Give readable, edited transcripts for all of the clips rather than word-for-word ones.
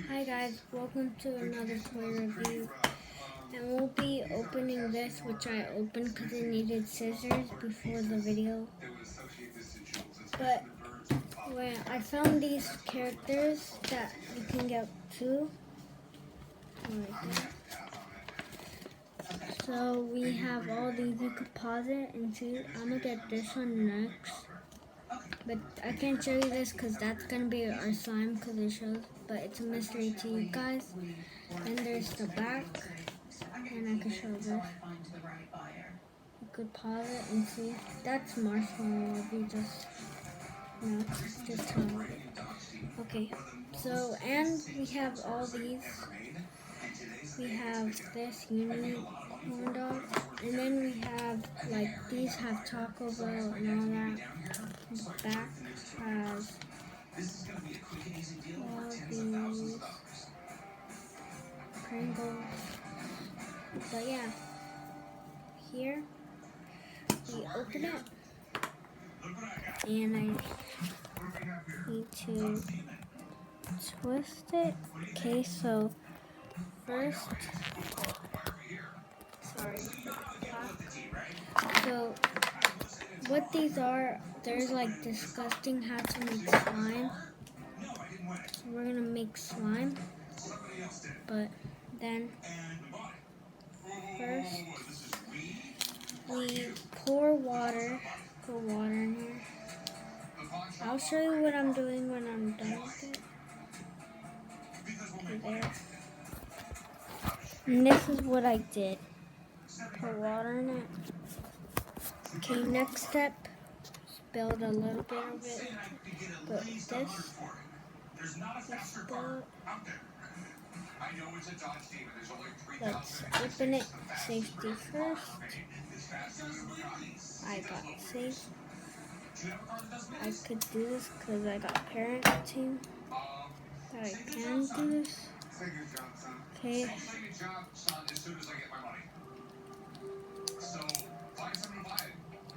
Hi guys, welcome to another toy review, and we'll be opening this, which I opened because I needed scissors before the video. But when I found these characters that you can get two, right there. So we have all these you could pause it and see. I'm gonna get this one next. But I can't show you this because that's going to be our slime because it shows, but it's a mystery to you guys. Then there's the back, and I can show this. You could pause it and see. That's marshmallow if you just turn it. Okay, so, and we have all these. We have this unicorn dog, and then we have, like, these have Taco Bell and all that. The back has all these Pringles. But yeah, here we open it, and I need to twist it. Okay, so first, so what these are, there's like disgusting how to make slime. So we're gonna make slime, but then first we pour water in here. I'll show you what I'm doing when I'm done with it. Okay, there. And this is what I did. Put water in it. Okay, next step, spilled a little bit of it. But this, spill. Let's open it. Safety first. I got safe. I could do this because I got parenting. That I can do this. Okay.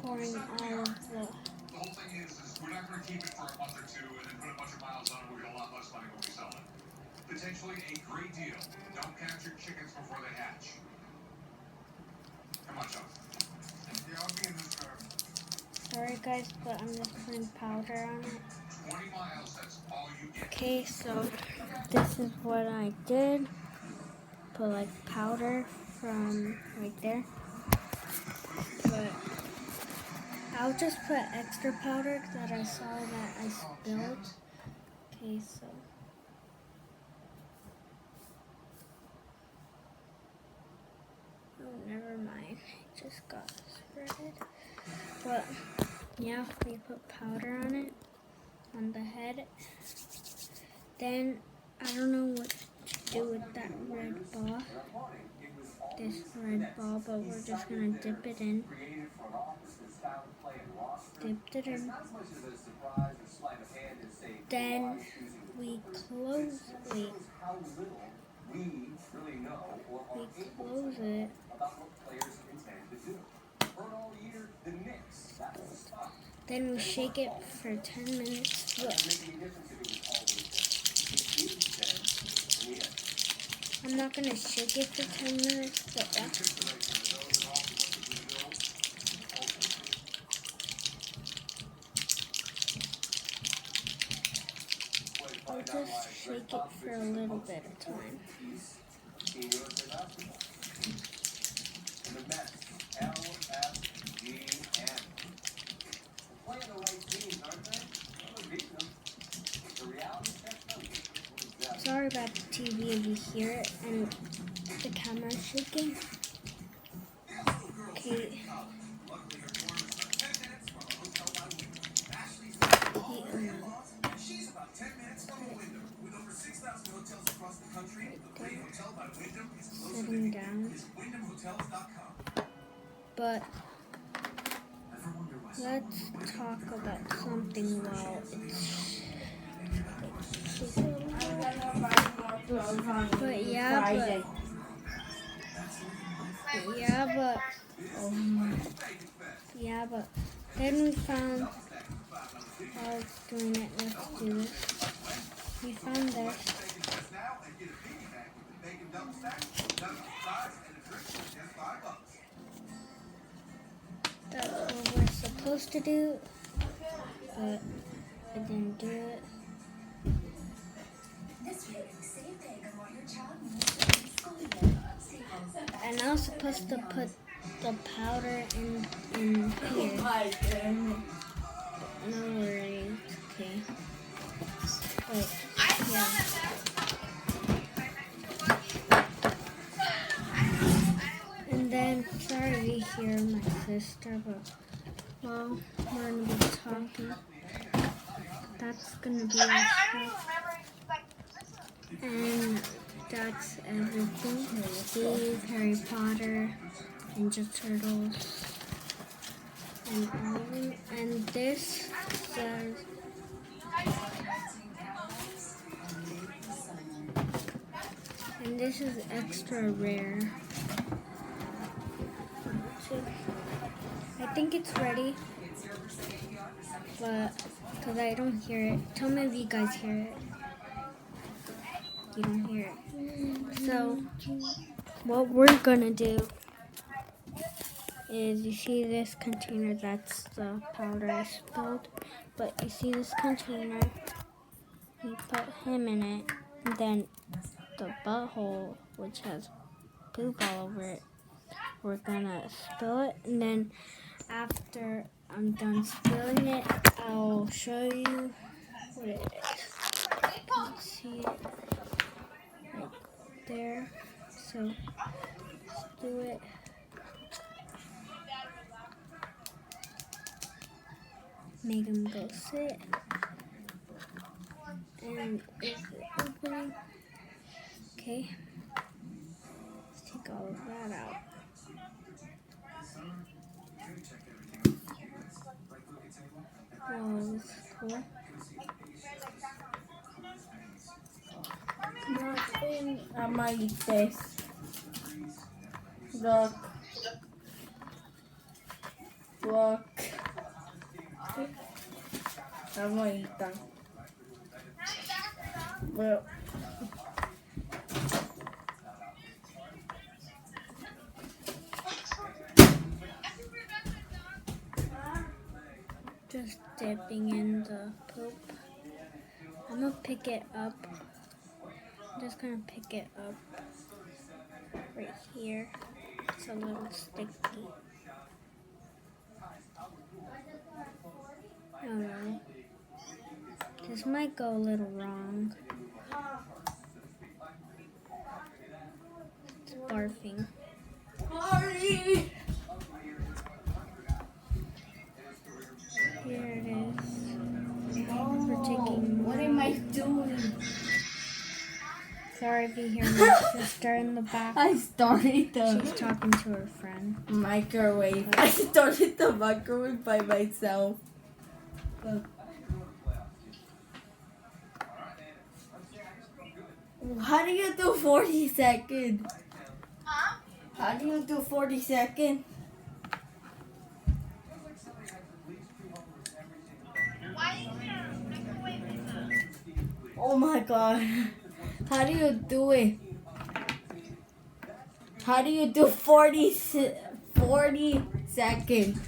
Pouring all of the. The whole thing is we're not going to keep it for a month or two and then put a bunch of miles on it. We'll get a lot less money when we sell it. Potentially a great deal. Don't count your chickens before they hatch. Come on, John. Yeah, I'll be in this car. Sorry guys, but I'm just putting powder on it. 20 miles, that's all you get. Okay, so this is what I did. Put like powder from right there. But I'll just put extra powder that I saw that I spilled. Okay, so. Oh, never mind. It just got spread. But yeah, we put powder on it, on the head. Then I don't know what to do with that red ball. This red ball, but we're just gonna dip it in. Dipped it in. Then we close it. We close it. Then we shake it for 10 minutes. Look. I'm not gonna shake it for 10 minutes, but yeah. I'll just shake it for a little bit of time. Sorry about the TV if you hear it and the camera's shaking. Okay. Sitting down. But let's talk about something while it's but then we found, while I was doing it, let's do this. We found this. supposed to do, but I didn't do it. And I was supposed to put the powder in here. No worries, okay. Wait, yeah. And then, sorry to hear my sister, but well, we're gonna be talking. That's gonna be our stuff. And that's everything. Steve, Harry Potter, Ninja Turtles, and all of them. And this says and this is extra rare. I think it's ready, but because I don't hear it. Tell me if you guys hear it. You don't hear it. So what we're gonna do is, you see this container, that's the powder I spilled, but you see this container, you put him in it, and then the butthole, which has poop all over it, we're gonna spill it, and then after I'm done spilling it, I'll show you what it is. You can see it right there. So let's do it. Make him go sit. And is it opening? Okay. Let's take all of that out. Wow, this is cool. Nothing. I'm gonna eat this. Look. Look. I'm gonna eat them. Well. Just dipping in the poop. I'm gonna pick it up. I'm just gonna pick it up right here. It's a little sticky. I don't know. This might go a little wrong. It's barfing. Sorry. Here it is. We're taking. What am I doing? Sorry if you hear my sister in the back. I started the She's talking to her friend. microwave. I started the microwave by myself. Look. How do you do 40 seconds? Huh? How do you do 40 seconds? Why is there a microwave in the... Oh my god. How do you do it? How do you do 40 seconds?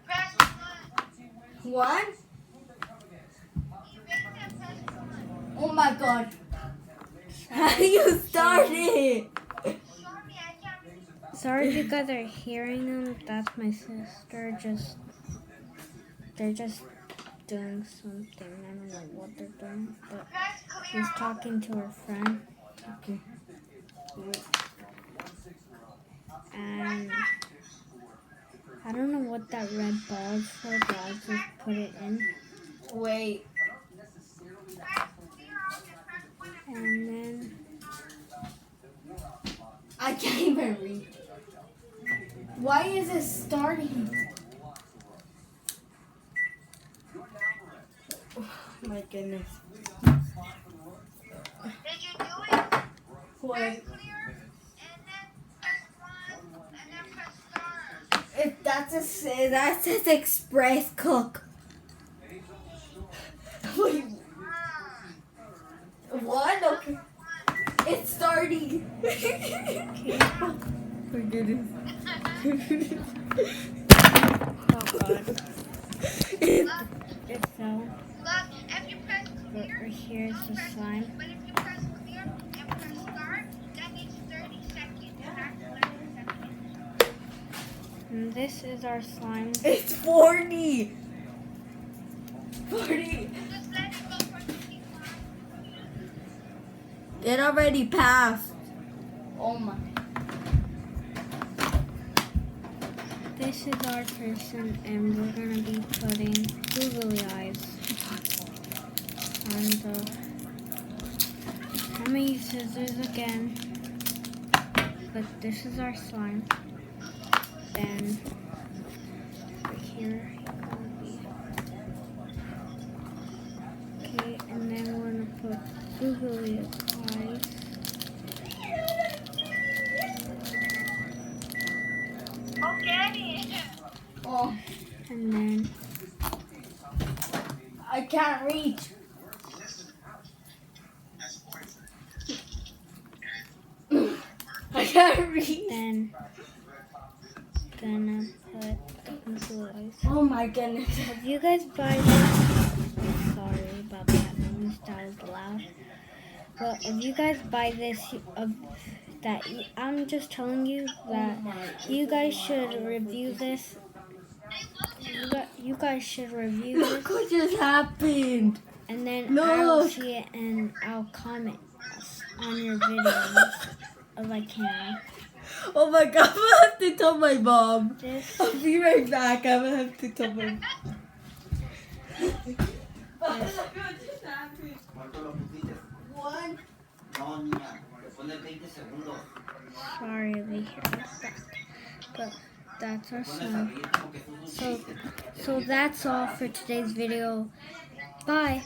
Press one. One? You make that press one. Oh my god. How do you start it? Show me, I can't... Sorry if you guys are hearing them. That's my sister. They're just doing something. I don't know what they're doing, but Press clear. she's talking to her friend. Okay. And I don't know what that red ball is for, but I just put it in. Wait. And then I can't even read. Why is it starting? Oh my goodness. Did you do it? What? Press clear, and then press one, and then press start. If that says express cook. Wait, Ah. what? Okay. It's starting. okay. My goodness. Oh god. It's It fell. Look, if you press But clear, right here is the slime. but if you press clear and press start, that means 30 seconds, not 30 seconds. And this is our slime. it's 40. 40. Just let it go for 55. It already passed. Oh my. This is our person, and we're gonna be putting googly eyes on the. I'm gonna use scissors again, but this is our slime. Then right here, gonna be. Okay, and then we're gonna put googly eyes. Okay. Oh, And then I can't reach. I can't reach. then gonna put the googly eyes. Oh my goodness. If you guys buy this, sorry about that noise, that was loud. But if you guys buy this, I'm just telling you that you guys should review this. You guys should review Look this, what just happened. and then Look. I'll see it and I'll comment on your videos if I can. Oh my god, I'm gonna have to tell my mom. This I'll be right back. I'm gonna have to tell my mom. ¿Cuánto lo pusiste? One. No, niña, le pones 20 segundos. sorry if you hear that, but that's our Pones a song. reír como que tú So, supiste. so that's all for today's video. Bye.